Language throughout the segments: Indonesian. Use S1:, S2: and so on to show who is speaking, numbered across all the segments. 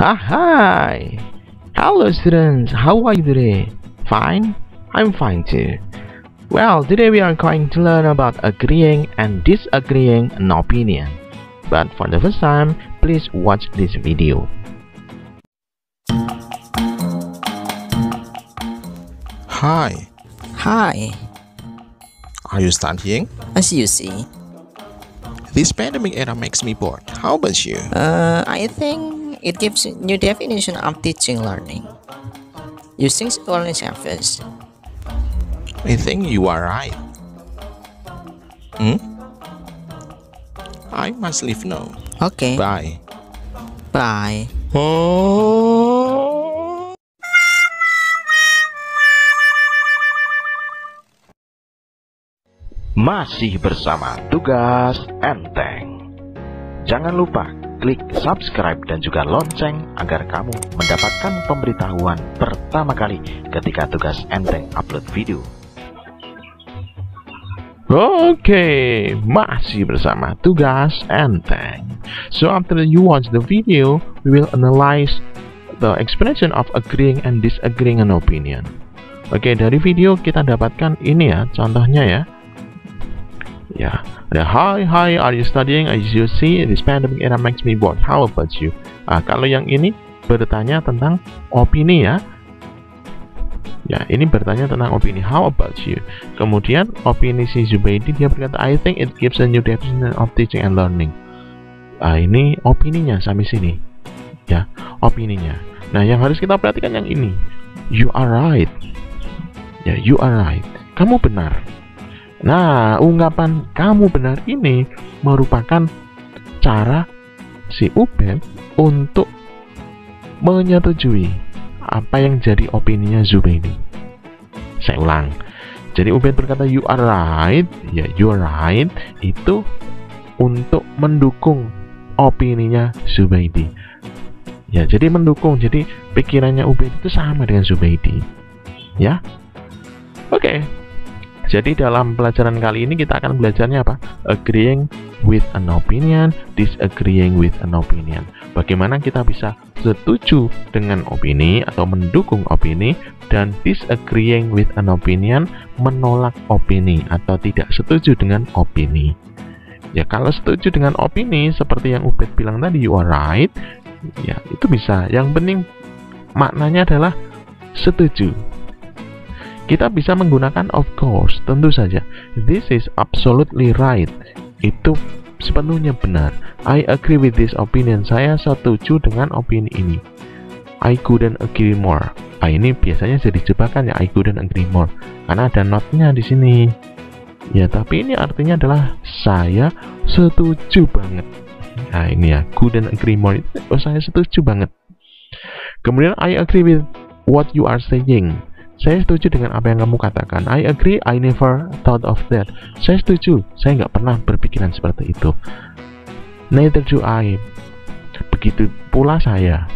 S1: Hi! Hello students, how are you today? Fine? I'm fine too. Well, today we are going to learn about agreeing and disagreeing an opinion. But for the first time, please watch this video.
S2: Hi,
S3: Hi,
S2: are you studying?
S3: as you see,
S2: This pandemic era makes me bored. How about you?
S3: I think it gives new definition of teaching learning. Using learning service.
S2: I think you are right. I must leave now.
S3: Okay,
S2: Bye.
S3: bye.
S1: Masih bersama Tugas Enteng. Jangan lupa klik subscribe dan juga lonceng agar kamu mendapatkan pemberitahuan pertama kali ketika Tugas Enteng upload video. Oke, masih bersama Tugas Enteng. So after you watch the video, we will analyze the explanation of agreeing and disagreeing an opinion. Oke, dari video kita dapatkan ini ya, contohnya ya. Ya, ada hi, are you studying? As you see, this pandemic era makes me bored. How about you? Kalau yang ini bertanya tentang opini ya. Ya, ini bertanya tentang opini. How about you? Kemudian opini si Zubaidi, dia berkata, I think it gives a new definition of teaching and learning. Ini opininya sampai sini. Ya, opininya. Nah, yang harus kita perhatikan yang ini. You are right. Ya, you are right. Kamu benar. Nah, ungkapan kamu benar ini merupakan cara si Ubed untuk menyetujui apa yang jadi opininya Zubaidi. Saya ulang. Jadi Ubed berkata you are right, ya you are right, itu untuk mendukung opininya Zubaidi. Ya, jadi mendukung. Jadi pikirannya Ubed itu sama dengan Zubaidi. Ya. Oke. Jadi dalam pelajaran kali ini kita akan belajarnya apa? Agreeing with an opinion, disagreeing with an opinion. Bagaimana kita bisa setuju dengan opini atau mendukung opini, dan disagreeing with an opinion, menolak opini atau tidak setuju dengan opini. Ya, kalau setuju dengan opini seperti yang Ubed bilang tadi, you are right, ya itu bisa. Yang penting maknanya adalah setuju. Kita bisa menggunakan of course, tentu saja. This is absolutely right. Itu sepenuhnya benar. I agree with this opinion. Saya setuju dengan opini ini. I couldn't agree more. Ini biasanya jadi jebakan ya, I couldn't agree more. Karena ada not-nya di sini. Ya, tapi ini artinya adalah saya setuju banget. Nah, ini ya, couldn't agree more. Oh, saya setuju banget. Kemudian I agree with what you are saying. Saya setuju dengan apa yang kamu katakan. I agree, I never thought of that. Saya setuju, saya nggak pernah berpikiran seperti itu. Neither do I. Begitu pula saya.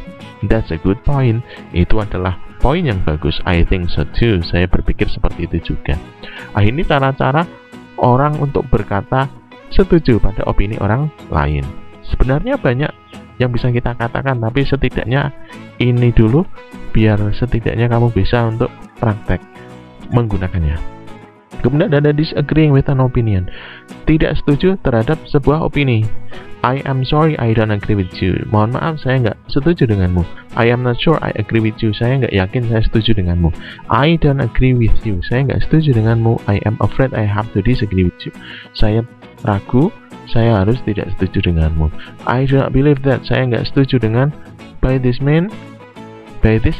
S1: That's a good point. Itu adalah poin yang bagus. I think so too. Saya berpikir seperti itu juga. Ini cara-cara orang untuk berkata setuju pada opini orang lain. Sebenarnya banyak yang bisa kita katakan, tapi setidaknya ini dulu biar setidaknya kamu bisa untuk praktek menggunakannya. Kemudian ada disagreeing with an opinion. Tidak setuju terhadap sebuah opini. I am sorry I don't agree with you. Mohon maaf, saya nggak setuju denganmu. I am not sure I agree with you. Saya nggak yakin saya setuju denganmu. I don't agree with you. Saya nggak setuju denganmu. I am afraid I have to disagree with you. Saya ragu, saya harus tidak setuju denganmu. I do not believe that. Saya nggak setuju dengan by this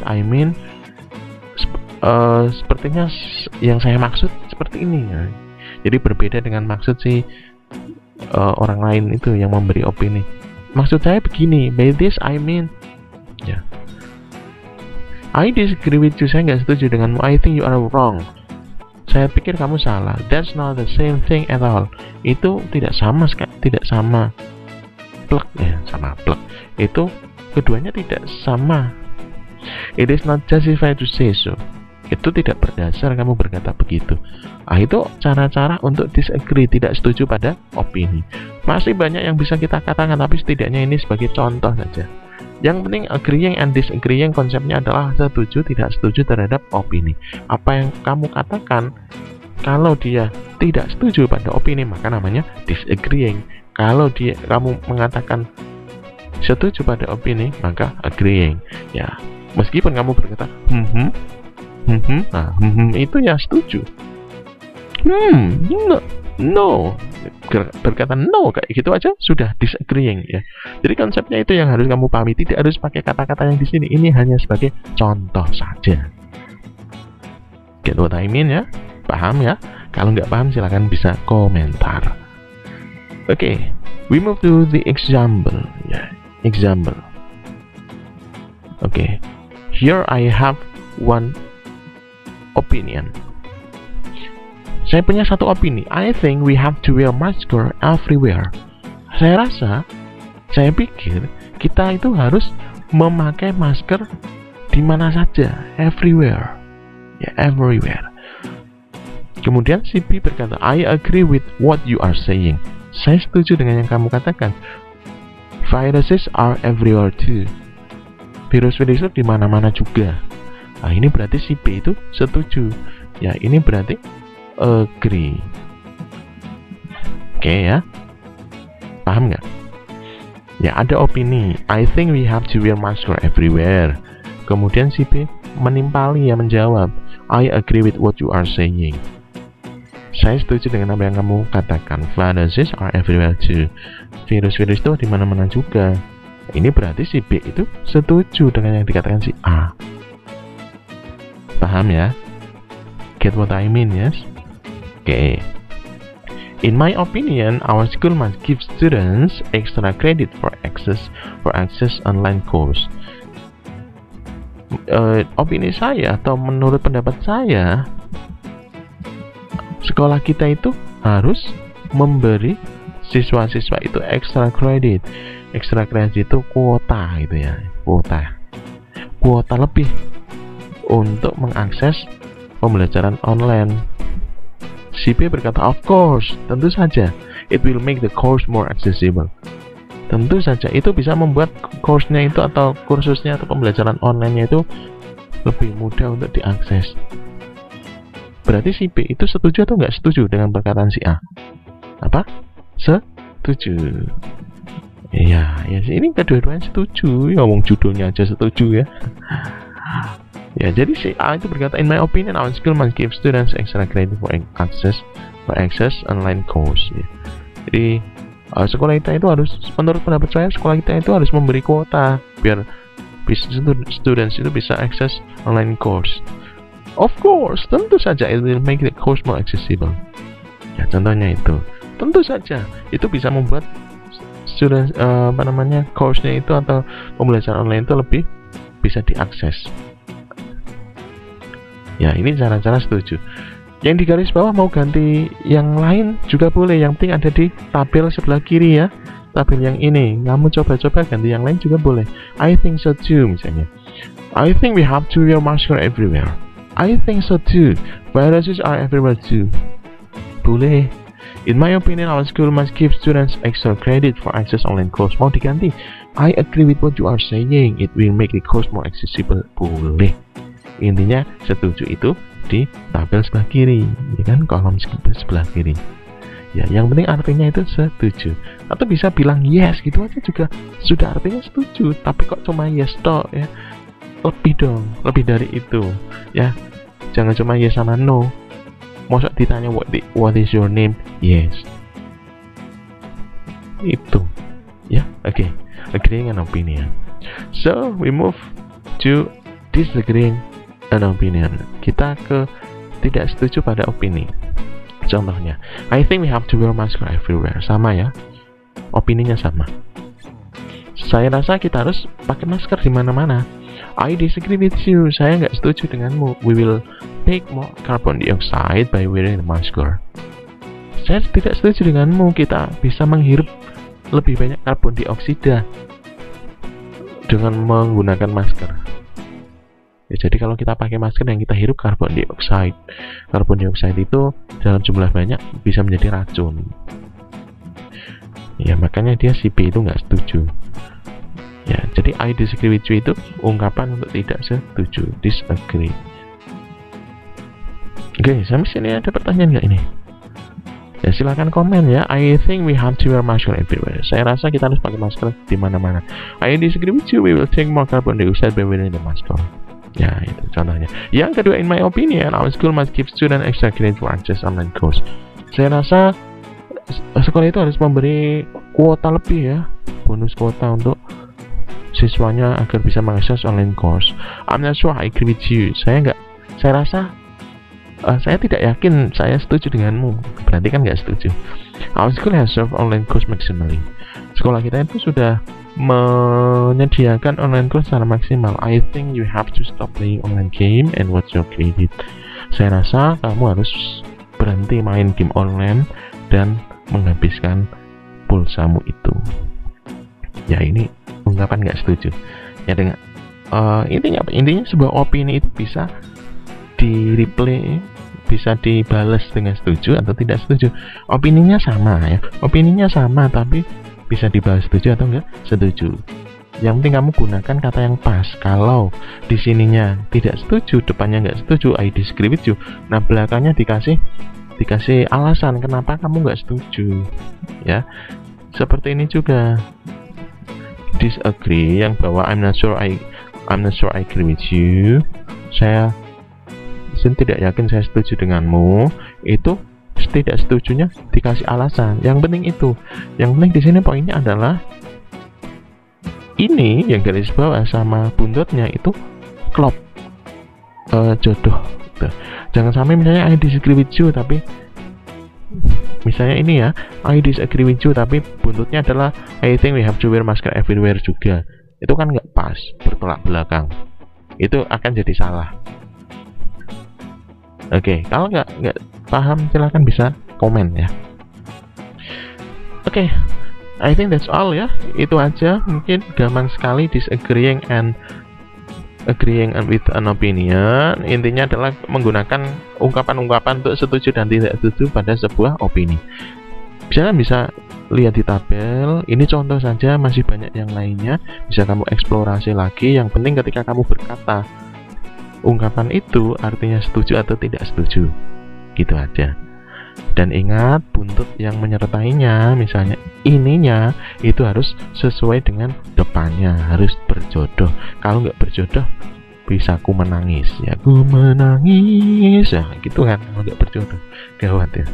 S1: I mean sepertinya yang saya maksud seperti ini ya. Jadi berbeda dengan maksud si orang lain itu yang memberi opini. Maksud saya begini, by this I mean ya. I disagree with you. Saya nggak setuju denganmu. I think you are wrong. Saya pikir kamu salah. That's not the same thing at all. Itu tidak sama sekali, tidak sama plek ya, sama plek. Itu keduanya tidak sama. It is not justified to say so. Itu tidak berdasar kamu berkata begitu. Itu cara-cara untuk disagree, tidak setuju pada opini. Masih banyak yang bisa kita katakan, tapi setidaknya ini sebagai contoh saja. Yang penting agreeing and disagreeing konsepnya adalah setuju tidak setuju terhadap opini. Apa yang kamu katakan, kalau dia tidak setuju pada opini maka namanya disagreeing. Kalau kamu mengatakan setuju pada opini maka agreeing. Ya, meskipun kamu berkata itu ya setuju. No, berkata no kayak gitu aja sudah disagreeing ya. Jadi konsepnya itu yang harus kamu pahami, tidak harus pakai kata-kata yang di sini. Ini hanya sebagai contoh saja. Get what I mean ya? Paham ya? Kalau nggak paham silahkan bisa komentar. Okay, we move to the example. Example. Okay, here I have one opinion. Saya punya satu opini. I think we have to wear mask everywhere. Saya pikir kita itu harus memakai masker di mana saja, everywhere. Ya, everywhere. Kemudian si B berkata, I agree with what you are saying. Saya setuju dengan yang kamu katakan. Viruses are everywhere too. Virus-virus itu di mana-mana juga. Nah, ini berarti si B itu setuju. Ya, ini berarti agree. Oke ya, paham nggak? Ya, ada opini. I think we have to wear mask everywhere. Kemudian si B menimpali ya, menjawab, I agree with what you are saying. Saya setuju dengan apa yang kamu katakan. Viruses are everywhere too. Virus-virus itu di mana-mana juga. Ini berarti si B itu setuju dengan yang dikatakan si A. Paham ya? Get what I mean, yes? Okay. In my opinion, our school must give students extra credit for access online course. Opini saya atau menurut pendapat saya, sekolah kita itu harus memberi siswa-siswa itu extra credit. Extra credit itu kuota gitu ya, kuota lebih untuk mengakses pembelajaran online. Si B berkata, of course, tentu saja, it will make the course more accessible. Tentu saja, itu bisa membuat course-nya itu atau kursusnya atau pembelajaran online-nya itu lebih mudah untuk diakses. Berarti si B itu setuju atau nggak setuju dengan perkataan si A? Apa? Setuju. Iya, ya ini kedua-duanya setuju. Ya, wong judulnya aja setuju ya. Ya, jadi si A itu berkata, in my opinion, our school must give students extra credit for access online course. Ya. Jadi sekolah kita itu harus, menurut pendapat saya, sekolah kita itu harus memberi kuota biar students itu bisa akses online course. Of course, tentu saja it will make the course more accessible. Ya, contohnya itu, tentu saja itu bisa membuat students course-nya itu atau pembelajaran online itu lebih bisa diakses. Ya, ini cara-cara setuju. Yang di garis bawah mau ganti yang lain juga boleh. Yang penting ada di tabel sebelah kiri ya. Tabel yang ini. Kamu coba-coba ganti yang lain juga boleh. I think so too misalnya. I think we have to wear mask everywhere. I think so too. Viruses are everywhere too. Boleh. In my opinion, our school must give students extra credit for access online course. Mau diganti? I agree with what you are saying. It will make the course more accessible. Boleh. Intinya setuju itu di tabel sebelah kiri, ya kan, kolom sebelah kiri. Ya, yang penting artinya itu setuju. Atau bisa bilang yes gitu aja juga sudah artinya setuju. Tapi kok cuma yes toh ya? Lebih dong, lebih dari itu. Ya, jangan cuma yes sama no. Masa ditanya what is your name? Yes. Itu. Ya, oke. Agreeing and opinion. So, we move to disagreeing an opinion. Kita ke tidak setuju pada opini. Contohnya, I think we have to wear mask everywhere. Sama ya, opininya sama. Saya rasa kita harus pakai masker di mana-mana. I disagree with you. Saya nggak setuju denganmu. We will take more carbon dioxide by wearing the mask. Saya tidak setuju denganmu. Kita bisa menghirup lebih banyak karbon dioksida dengan menggunakan masker. Ya, jadi kalau kita pakai masker yang kita hirup karbon dioksida itu dalam jumlah banyak bisa menjadi racun. Ya, makanya dia si B itu nggak setuju. Ya, Jadi I disagree with you itu ungkapan untuk tidak setuju, disagree. Oke, sampai sini ada pertanyaan nggak ini? Ya silahkan komen ya. I think we have to wear masker everywhere. Saya rasa kita harus pakai masker di mana-mana. I disagree with you. We will take more carbon dioxide by wearing the mask. Ya itu contohnya. Yang kedua, in my opinion, our school must give student extra credit for access online course. Saya rasa sekolah itu harus memberi kuota lebih ya, bonus kuota untuk siswanya agar bisa mengakses online course. I'm not sure I agree with you. Saya tidak yakin saya setuju denganmu. Berarti kan nggak setuju. Our school has served online course maximally. Sekolah kita itu sudah menyediakan online course secara maksimal. I think you have to stop playing online game and watch your credit. Saya rasa kamu harus berhenti main game online dan menghabiskan pulsamu itu. Ya ini ungkapan nggak setuju. Ya dengan intinya apa? Intinya sebuah opini itu bisa di replay, bisa dibales dengan setuju atau tidak setuju. Opininya sama ya, opininya sama tapi bisa dibalas setuju atau enggak setuju. Yang penting kamu gunakan kata yang pas. Kalau di sininya tidak setuju, depannya enggak setuju, I disagree with you. Nah belakangnya dikasih alasan kenapa kamu enggak setuju. Ya seperti ini juga. Disagree yang bahwa I'm not sure I agree with you. Saya tidak yakin saya setuju denganmu. Itu tidak setujunya dikasih alasan. Yang penting itu. Yang penting di sini poinnya adalah ini yang garis bawah sama buntutnya itu klop, jodoh. Tuh. Jangan sampai misalnya I disagree with you tapi misalnya ini ya, I disagree with you tapi buntutnya adalah I think we have to wear masker everywhere juga. Itu kan nggak pas, bertolak belakang. Itu akan jadi salah. Oke, kalau nggak paham silahkan bisa komen ya. Oke, I think that's all ya. Itu aja, mungkin gampang sekali disagreeing and agreeing with an opinion. Intinya adalah menggunakan ungkapan-ungkapan untuk setuju dan tidak setuju pada sebuah opini. Bisa lihat di tabel. Ini contoh saja, masih banyak yang lainnya. Bisa kamu eksplorasi lagi. Yang penting ketika kamu berkata ungkapan itu artinya setuju atau tidak setuju, gitu aja. Dan ingat, buntut yang menyertainya, misalnya ininya, itu harus sesuai dengan depannya, harus berjodoh. Kalau nggak berjodoh, bisa ku menangis, ya ku menangis, ya gitu kan. Kalau nggak berjodoh, gawat ya.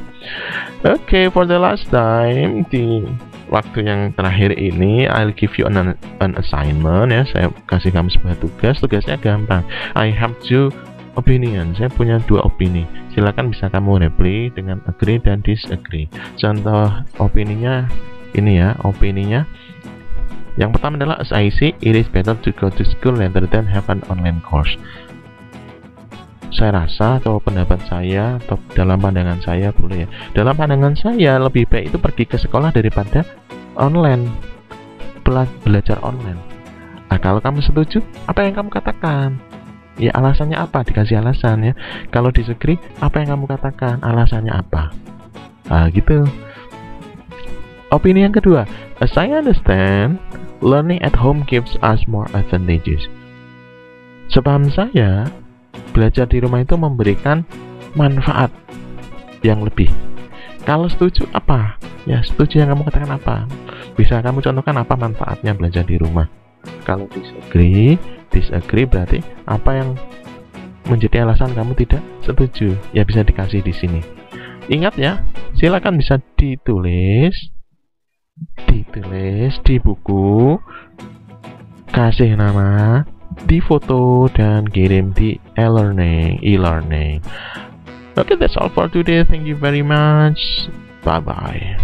S1: Oke, for the last time, di waktu yang terakhir ini, I'll give you an assignment ya. Saya kasih kamu sebuah tugas. Tugasnya gampang. I have two opinion. Saya punya dua opini. Silakan bisa kamu reply dengan agree dan disagree. Contoh opininya ini ya. Opininya yang pertama adalah as I see, it is better to go to school rather than have an online course. Saya rasa atau pendapat saya atau dalam pandangan saya boleh ya. Dalam pandangan saya lebih baik itu pergi ke sekolah daripada online, belajar online. Nah kalau kamu setuju, apa yang kamu katakan? Ya alasannya apa? Dikasih alasan ya. Kalau disagree, apa yang kamu katakan? Alasannya apa? Nah gitu. Opini yang kedua, as I understand, learning at home gives us more advantages. Sepaham saya, belajar di rumah itu memberikan manfaat yang lebih. Kalau setuju apa? Ya setuju yang kamu katakan apa? Bisa kamu contohkan apa manfaatnya belajar di rumah? Kalau disagree berarti apa yang menjadi alasan kamu tidak setuju? Ya bisa dikasih di sini. Ingat ya, silakan bisa ditulis di buku, kasih nama, di foto dan kirim di e-learning. Okay, that's all for today. Thank you very much. Bye bye.